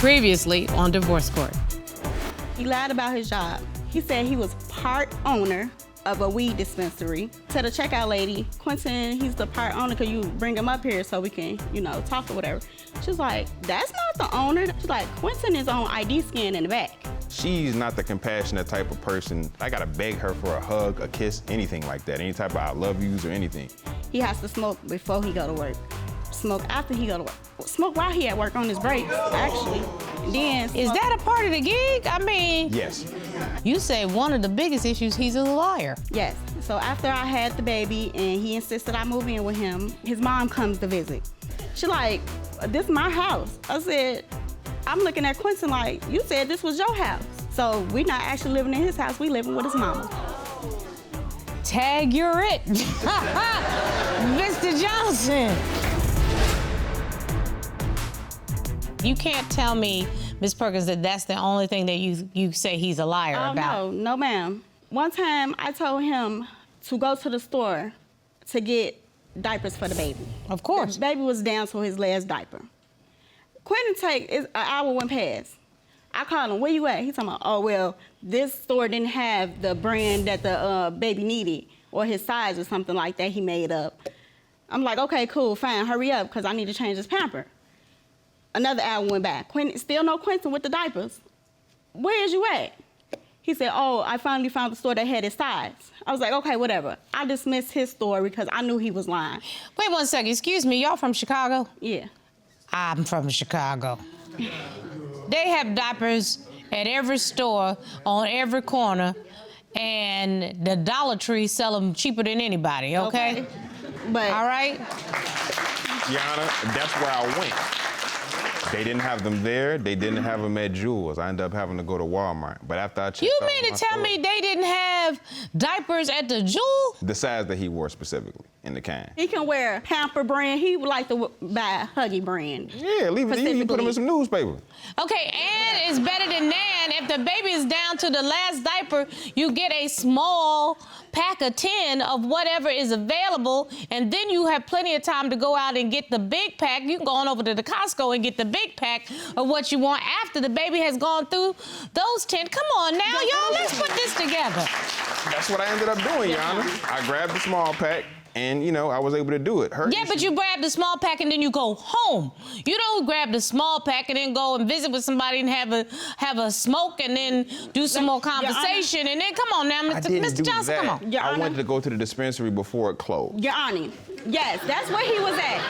Previously on Divorce Court. He lied about his job. He said he was part owner of a weed dispensary. To the checkout lady, Quinton, he's the part owner, could you bring him up here so we can, talk or whatever. She's like, that's not the owner. She's like, Quinton is on ID scan in the back. She's not the compassionate type of person. I gotta beg her for a hug, a kiss, anything like that. Any type of I love yous or anything. He has to smoke before he go to work. Smoke after he go to work. Smoke while he at work on his breaks, actually. Then Is that a part of the gig? I mean, Yes. you say one of the biggest issues, he's a liar. Yes. So after I had the baby and he insisted I move in with him, his mom comes to visit. She like, this is my house. I said, I'm looking at Quinton like, you said this was your house. So we're not actually living in his house, we living with his mama. Tag, you're it. Mr. Johnson. You can't tell me, Ms. Perkins, that that's the only thing that you say he's a liar about. No, ma'am. One time I told him to go to the store to get diapers for the baby. Of course. The baby was down to his last diaper. Quinton an hour went past. I called him, where you at? He talking about, oh, well, this store didn't have the brand that the baby needed or his size or something like that he made up. I'm like, okay, cool, fine, hurry up, because I need to change his pamper. Another hour went by. Still no Quinton with the diapers. Where is you at? He said, oh, I finally found the store that had his size. I was like, okay, whatever. I dismissed his story because I knew he was lying. Wait 1 second, excuse me, y'all from Chicago? Yeah. I'm from Chicago. They have diapers at every store, on every corner, and the Dollar Tree sell them cheaper than anybody, okay? But all right? Yana, that's where I went. They didn't have them there. They didn't have them at Jewel's. I ended up having to go to Walmart. But after I checked You out mean my to tell store, me they didn't have diapers at the Jewel? the size that he wore specifically in the can. he can wear Pamper brand. He would like to buy Huggy brand. Yeah, leave it. You put them in some newspaper. Okay, and it's better than that. If the baby is down to the last diaper, you get a small pack of 10 of whatever is available, and then you have plenty of time to go out and get the big pack. You can go on over to the Costco and get the big pack of what you want after the baby has gone through those 10. Come on now, y'all, let's put this together. That's what I ended up doing, Yana. I grabbed the small pack, and, I was able to do it. Yeah, but you grab the small pack and then you go home. You don't grab the small pack and then go and visit with somebody and have a smoke and then do some more conversation and then come on now, Mr. Johnson, come on. I wanted to go to the dispensary before it closed. Your Honor, yes, that's where he was at.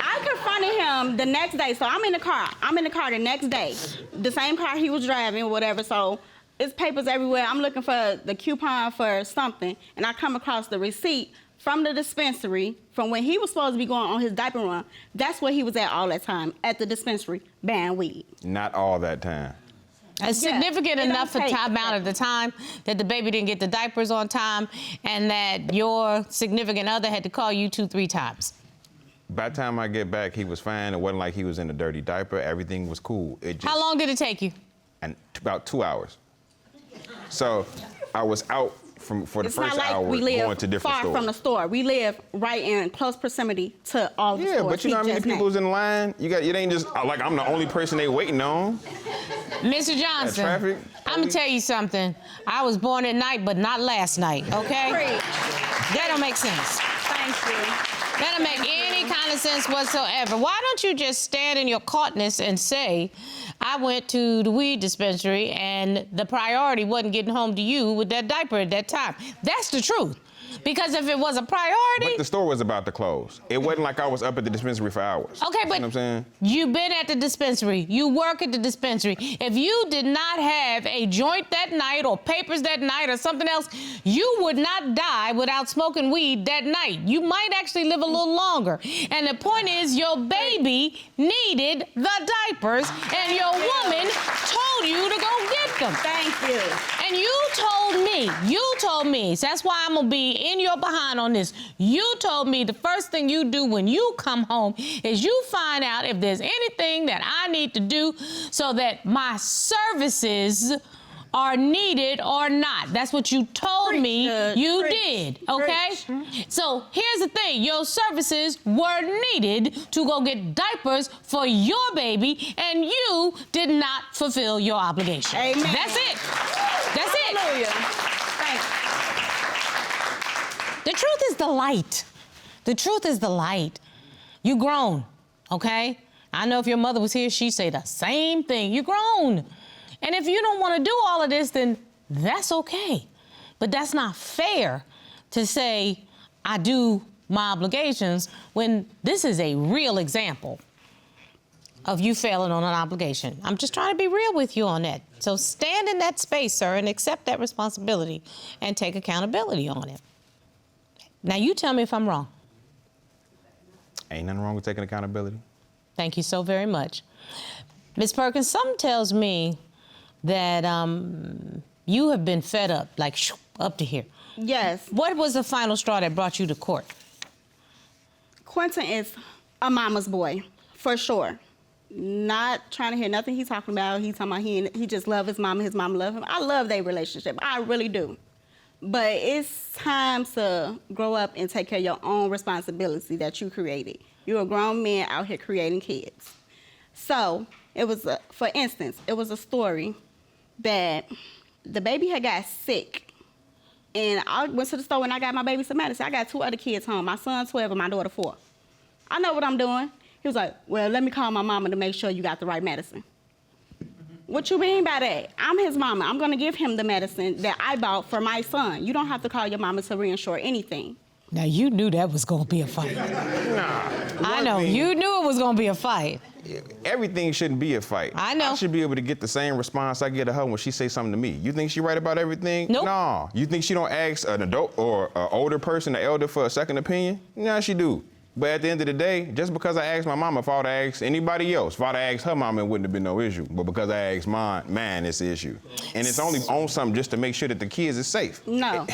I confronted him the next day, so I'm in the car. The next day. The same car he was driving or whatever, so it's papers everywhere. I'm looking for the coupon for something, and I come across the receipt from the dispensary, from when he was supposed to be going on his diaper run. That's where he was at all that time, at the dispensary, buying weed. Not all that time. It's significant enough for time out of the time that the baby didn't get the diapers on time and that your significant other had to call you 2-3 times. By the time I get back, he was fine. It wasn't like he was in a dirty diaper. Everything was cool. How long did it take you? And about 2 hours. So I was out for the first hour going to different far stores. from the store. We live right in close proximity to all the stores. Yeah, but you know how many people was in line? It ain't just like I'm the only person they waiting on. Mr. Johnson, traffic, I'm gonna tell you something. I was born at night, but not last night, okay? Great. That don't make sense. Thank you. That don't make any kind of sense whatsoever. Why don't you just stand in your caughtness and say, I went to the weed dispensary and the priority wasn't getting home to you with that diaper at that time. That's the truth. Because if it was a priority... But the store was about to close. It wasn't like I was up at the dispensary for hours. Okay, but you know what I'm saying? You've been at the dispensary. You work at the dispensary. If you did not have a joint that night or papers that night or something else, you would not die without smoking weed that night. You might actually live a little longer. And the point is, your baby needed the diapers, and your woman told you to go get them. Thank you. And you told me, so that's why I'm gonna be in your behind on this. You told me the first thing you do when you come home is you find out if there's anything that I need to do so that my services are needed or not. That's what you told me you did, okay? So here's the thing. Your services were needed to go get diapers for your baby, and you did not fulfill your obligation. Amen. That's it. That's it. Hallelujah. Thank you. The truth is the light. The truth is the light. You grown, okay? I know if your mother was here, she'd say the same thing. You grown. And if you don't want to do all of this, then that's okay. But that's not fair to say, I do my obligations, when this is a real example of you failing on an obligation. I'm just trying to be real with you on that. So stand in that space, sir, and accept that responsibility and take accountability on it. Now, you tell me if I'm wrong. Ain't nothing wrong with taking accountability. Thank you so very much. Ms. Perkins, something tells me that you have been fed up, like up to here. Yes. What was the final straw that brought you to court? Quinton is a mama's boy, for sure. Not trying to hear nothing he's talking about. He's talking about he just love his mama love him. I love their relationship. I really do. But it's time to grow up and take care of your own responsibility that you created. You're a grown man out here creating kids. So it was, for instance, it was a story that the baby had got sick. And I went to the store when I got my baby some medicine. I got 2 other kids home, my son 12 and my daughter 4. I know what I'm doing. He was like, well, let me call my mama to make sure you got the right medicine. What you mean by that? I'm his mama. I'm gonna give him the medicine that I bought for my son. You don't have to call your mama to reinsure anything. Now, you knew that was gonna be a fight. Nah. I know, you knew it was gonna be a fight. Everything shouldn't be a fight. I know. I should be able to get the same response I get to her when she say something to me. You think she right about everything? Nope. Nah. You think she don't ask an adult or an older person, an elder, for a second opinion? Nah, she do. But at the end of the day, just because I asked my mama, if I would have asked anybody else, if I'd have asked her mama, it wouldn't have been no issue. But because I asked mine, it's an issue. And it's only on something just to make sure that the kids is safe. No.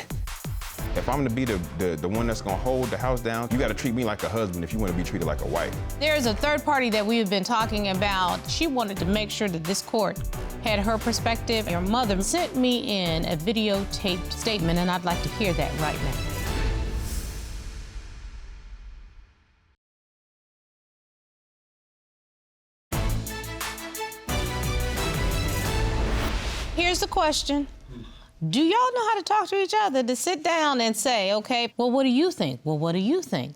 If I'm to be the one that's gonna hold the house down, you gotta treat me like a husband if you wanna be treated like a wife. There's a third party that we've been talking about. She wanted to make sure that this court had her perspective. Your mother sent me in a videotaped statement, and I'd like to hear that right now. Here's the question. Do y'all know how to talk to each other, to sit down and say, okay, well, what do you think? Well, what do you think?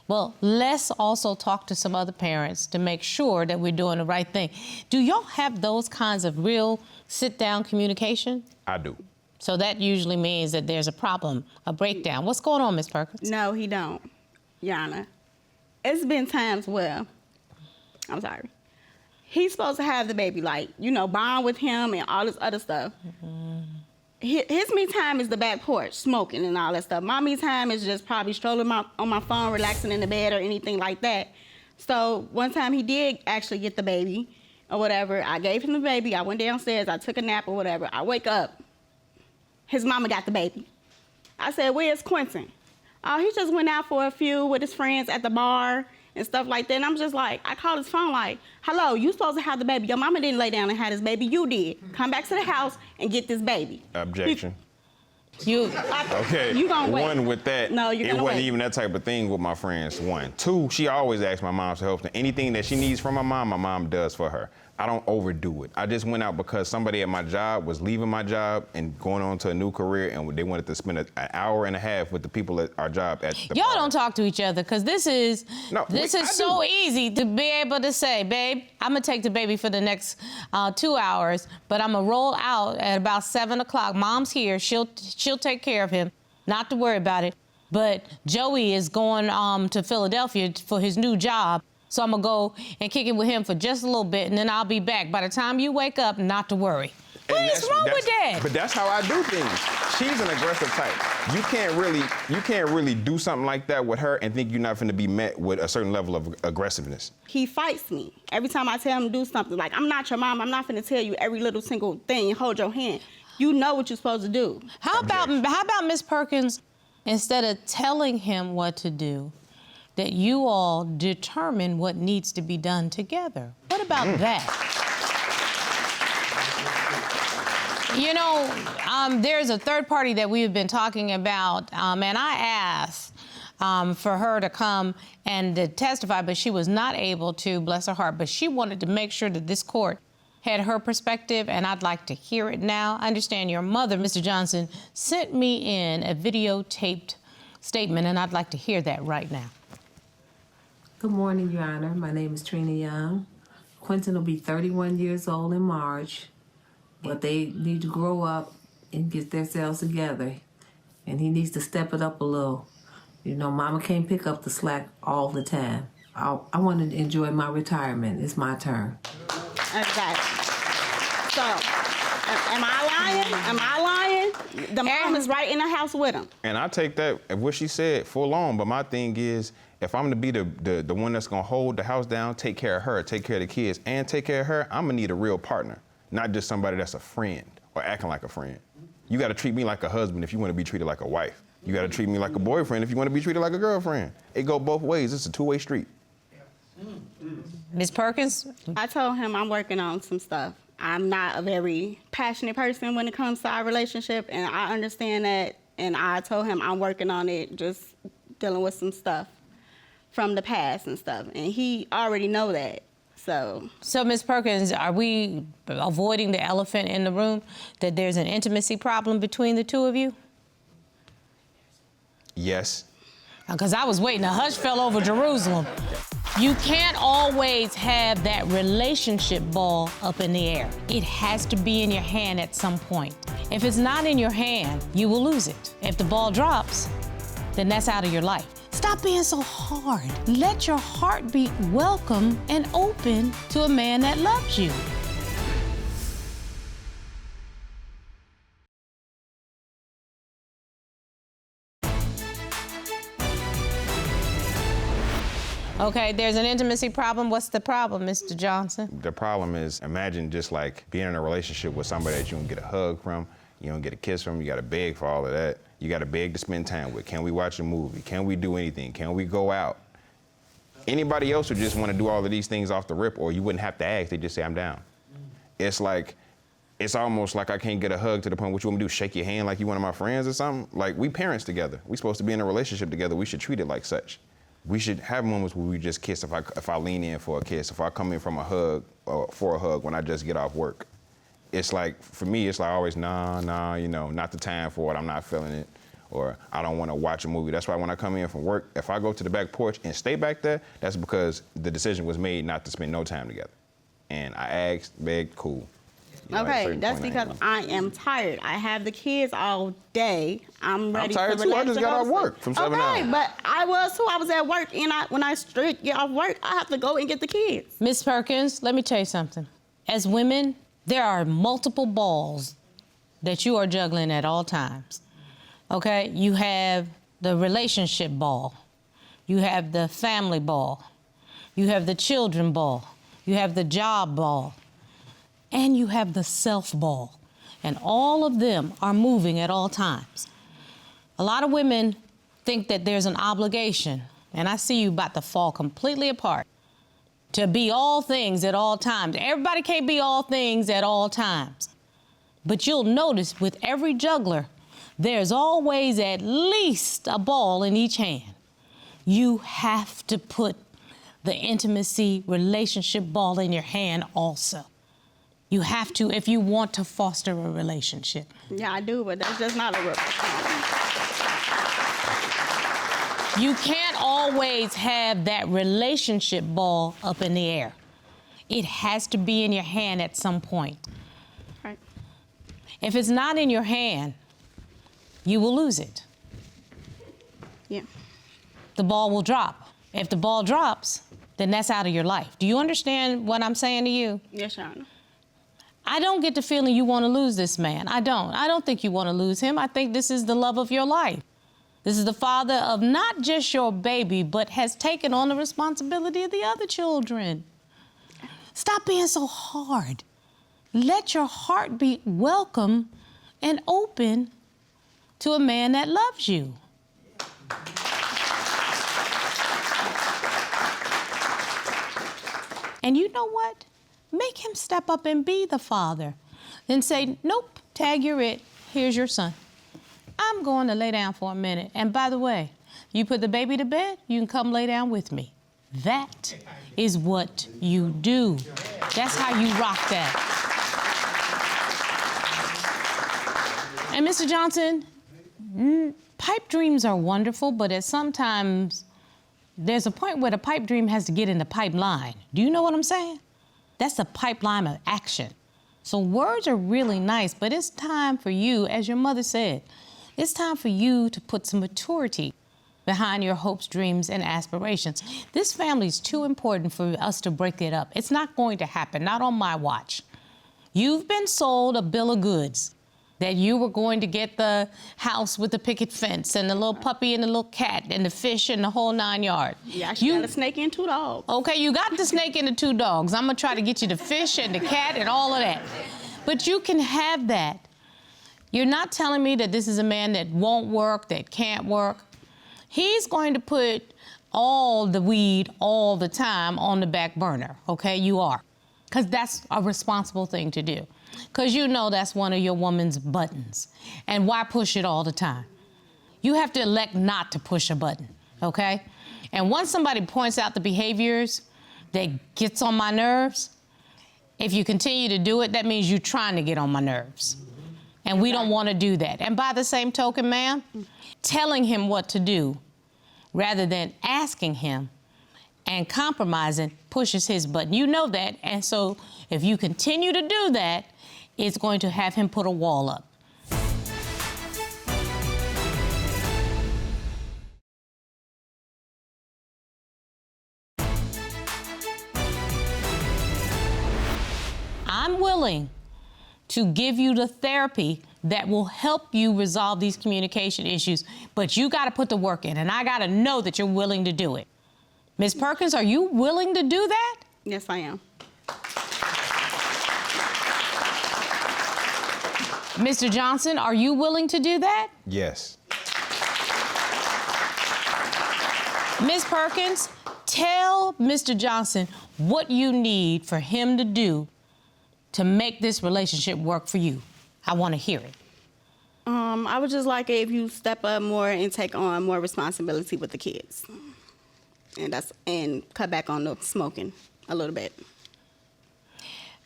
Well, let's also talk to some other parents to make sure that we're doing the right thing. Do y'all have those kinds of real sit-down communication? I do. So that usually means that there's a problem, a breakdown. What's going on, Ms. Perkins? No, he don't, Yana. It's been times where, I'm sorry, he's supposed to have the baby, like, you know, bond with him and all this other stuff. His me time is the back porch, smoking and all that stuff. My me time is just probably strolling on my phone, relaxing in the bed or anything like that. So one time he did actually get the baby or whatever. I gave him the baby. I went downstairs. I took a nap or whatever. I wake up. His mama got the baby. I said, where's Quinton? Oh, he just went out for a few with his friends at the bar and stuff like that. And I'm just like, I called his phone like, hello, you supposed to have the baby. Your mama didn't lay down and have this baby. You did. Come back to the house and get this baby. Objection. Okay. You gonna wait. One, with that, No, you're it gonna wasn't wait. even that type of thing with my friends. 1. 2, she always asks my mom for help. Anything that she needs from my mom does for her. I don't overdo it. I just went out because somebody at my job was leaving my job and going on to a new career, and they wanted to spend an hour and a half with the people at our job at the Y'all bar. don't talk to each other, because this is so easy to be able to say, babe, I'm gonna take the baby for the next 2 hours, but I'm gonna roll out at about 7 o'clock. Mom's here, she'll take care of him, not to worry about it. But Joey is going to Philadelphia for his new job. So I'm gonna go and kick it with him for just a little bit, and then I'll be back. By the time you wake up, not to worry. What is wrong with that? But that's how I do things. She's an aggressive type. You can't really do something like that with her and think you're not gonna be met with a certain level of aggressiveness. He fights me. Every time I tell him to do something, like, I'm not your mom. I'm not finna tell you every little single thing. Hold your hand. You know what you're supposed to do. How about Ms. Perkins, instead of telling him what to do, that you all determine what needs to be done together? What about that? You know, there's a third party that we've been talking about, and I asked for her to come and to testify, but she was not able to, bless her heart. But she wanted to make sure that this court had her perspective, and I'd like to hear it now. I understand your mother, Mr. Johnson, sent me in a videotaped statement, and I'd like to hear that right now. Good morning, Your Honor. My name is Trina Young. Quinton will be 31 years old in March, but they need to grow up and get themselves together, and he needs to step it up a little. You know, Mama can't pick up the slack all the time. I want to enjoy my retirement. It's my turn. Okay. So, am I lying? Am I lying? The mom is right in the house with him. And I take that, what she said, full on, but my thing is, if I'm to be the one that's gonna hold the house down, take care of her, take care of the kids, and take care of her, I'm gonna need a real partner, not just somebody that's a friend or acting like a friend. You gotta treat me like a husband if you wanna be treated like a wife. You gotta treat me like a boyfriend if you wanna be treated like a girlfriend. It go both ways, it's a two-way street. Ms. Perkins? I told him I'm working on some stuff. I'm not a very passionate person when it comes to our relationship, and I understand that, and I told him I'm working on it, just dealing with some stuff from the past and stuff, and he already know that, so. So, Ms. Perkins, are we avoiding the elephant in the room, that there's an intimacy problem between the two of you? Yes. Because I was waiting, a hush fell over Jerusalem. You can't always have that relationship ball up in the air. It has to be in your hand at some point. If it's not in your hand, you will lose it. If the ball drops, then that's out of your life. Stop being so hard. Let your heart be welcome and open to a man that loves you. Okay, there's an intimacy problem. What's the problem, Mr. Johnson? The problem is, imagine just like being in a relationship with somebody that you don't get a hug from, you don't get a kiss from, you gotta beg for all of that. You gotta beg to spend time with. Can we watch a movie? Can we do anything? Can we go out? Anybody else would just wanna do all of these things off the rip, or you wouldn't have to ask, they just say, I'm down. It's like, it's almost like I can't get a hug to the point, what you want me to do, shake your hand like you one of my friends or something? Like, we parents together. We supposed to be in a relationship together. We should treat it like such. We should have moments where we just kiss if I lean in for a kiss, if I come in from a hug or for a hug when I just get off work. It's like, for me, it's like always, nah, you know, not the time for it, I'm not feeling it, or I don't want to watch a movie. That's why when I come in from work, if I go to the back porch and stay back there, that's because the decision was made not to spend no time together. And I asked, begged, cool. You know, Okay, that's because I am tired. I have the kids all day. I'm ready to relax. I'm tired too. I just got off work from 7 hours. Okay, but I was too. I was at work, and when I straight get off work, I have to go and get the kids. Ms. Perkins, let me tell you something. As women, there are multiple balls that you are juggling at all times. Okay? You have the relationship ball. You have the family ball. You have the children ball. You have the job ball. And you have the self ball. And all of them are moving at all times. A lot of women think that there's an obligation, and I see you about to fall completely apart, to be all things at all times. Everybody can't be all things at all times. But you'll notice with every juggler, there's always at least a ball in each hand. You have to put the intimacy relationship ball in your hand also. You have to if you want to foster a relationship. Yeah, I do, but that's just not a real. You can't always have that relationship ball up in the air. It has to be in your hand at some point. Right. If it's not in your hand, you will lose it. Yeah. The ball will drop. If the ball drops, then that's out of your life. Do you understand what I'm saying to you? Yes, Your Honor. I don't get the feeling you want to lose this man. I don't. I don't think you want to lose him. I think this is the love of your life. This is the father of not just your baby, but has taken on the responsibility of the other children. Stop being so hard. Let your heart be welcome and open to a man that loves you. And you know what? Make him step up and be the father. Then say, nope, Tag, you're it. Here's your son. I'm going to lay down for a minute. And by the way, you put the baby to bed, you can come lay down with me. That is what you do. That's how you rock that. And Mr. Johnson, pipe dreams are wonderful, but sometimes there's a point where the pipe dream has to get in the pipeline. Do you know what I'm saying? That's the pipeline of action. So words are really nice, but it's time for you, as your mother said, it's time for you to put some maturity behind your hopes, dreams, and aspirations. This family is too important for us to break it up. It's not going to happen, not on my watch. You've been sold a bill of goods that you were going to get the house with the picket fence and the little puppy and the little cat and the fish and the whole 9 yards. Yeah, you got a snake and 2 dogs. Okay, you got the snake and the 2 dogs. I'm gonna try to get you the fish and the cat and all of that. But you can have that. You're not telling me that this is a man that won't work, that can't work. He's going to put all the weed all the time on the back burner, okay? You are. Because that's a responsible thing to do. Because you know that's one of your woman's buttons. And why push it all the time? You have to elect not to push a button, okay? And once somebody points out the behaviors that gets on my nerves, if you continue to do it, that means you're trying to get on my nerves. And we don't want to do that. And by the same token, ma'am, telling him what to do rather than asking him and compromising pushes his button. You know that. And so if you continue to do that, it's going to have him put a wall up. I'm willing to give you the therapy that will help you resolve these communication issues, but you got to put the work in, and I got to know that you're willing to do it. Ms. Perkins, are you willing to do that? Yes, I am. Mr. Johnson, are you willing to do that? Yes. Ms. Perkins, tell Mr. Johnson what you need for him to do to make this relationship work for you. I want to hear it. I would just like it if you step up more and take on more responsibility with the kids. And cut back on the smoking a little bit.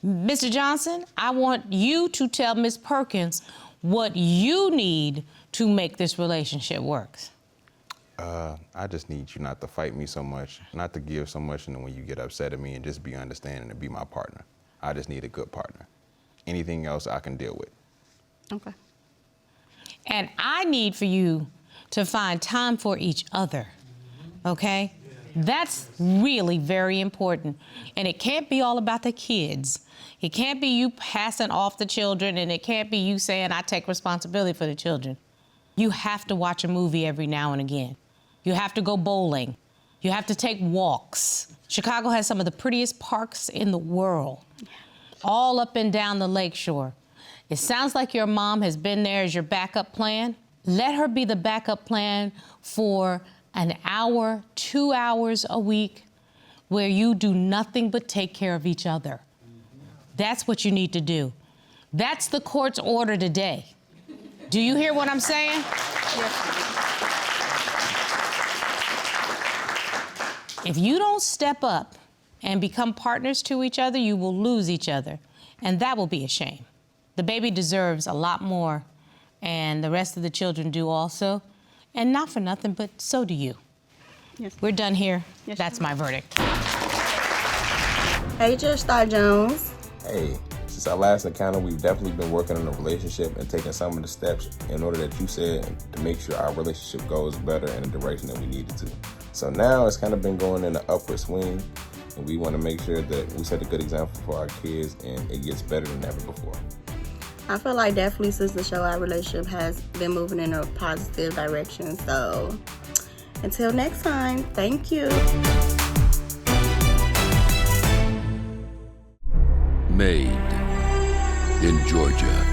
Mr. Johnson, I want you to tell Ms. Perkins what you need to make this relationship work. I just need you not to fight me so much, not to give so much, and then when you get upset at me, and just be understanding and be my partner. I just need a good partner. Anything else I can deal with. Okay. And I need for you to find time for each other, okay? That's really very important. And it can't be all about the kids. It can't be you passing off the children, and it can't be you saying, I take responsibility for the children. You have to watch a movie every now and again. You have to go bowling. You have to take walks. Chicago has some of the prettiest parks in the world, all up and down the lakeshore. It sounds like your mom has been there as your backup plan. Let her be the backup plan for an hour, 2 hours a week where you do nothing but take care of each other. That's what you need to do. That's the court's order today. Do you hear what I'm saying? Yes. If you don't step up and become partners to each other, you will lose each other, and that will be a shame. The baby deserves a lot more, and the rest of the children do also, and not for nothing, but so do you. Yes. We're done here. Yes, That's my verdict. Hey, Judge Star Jones. Hey, since our last encounter, we've definitely been working on a relationship and taking some of the steps in order that you said to make sure our relationship goes better in the direction that we needed to. So now it's kind of been going in an upward swing, and we want to make sure that we set a good example for our kids and it gets better than ever before. I feel like definitely since the show, our relationship has been moving in a positive direction. So until next time, thank you. Made in Georgia.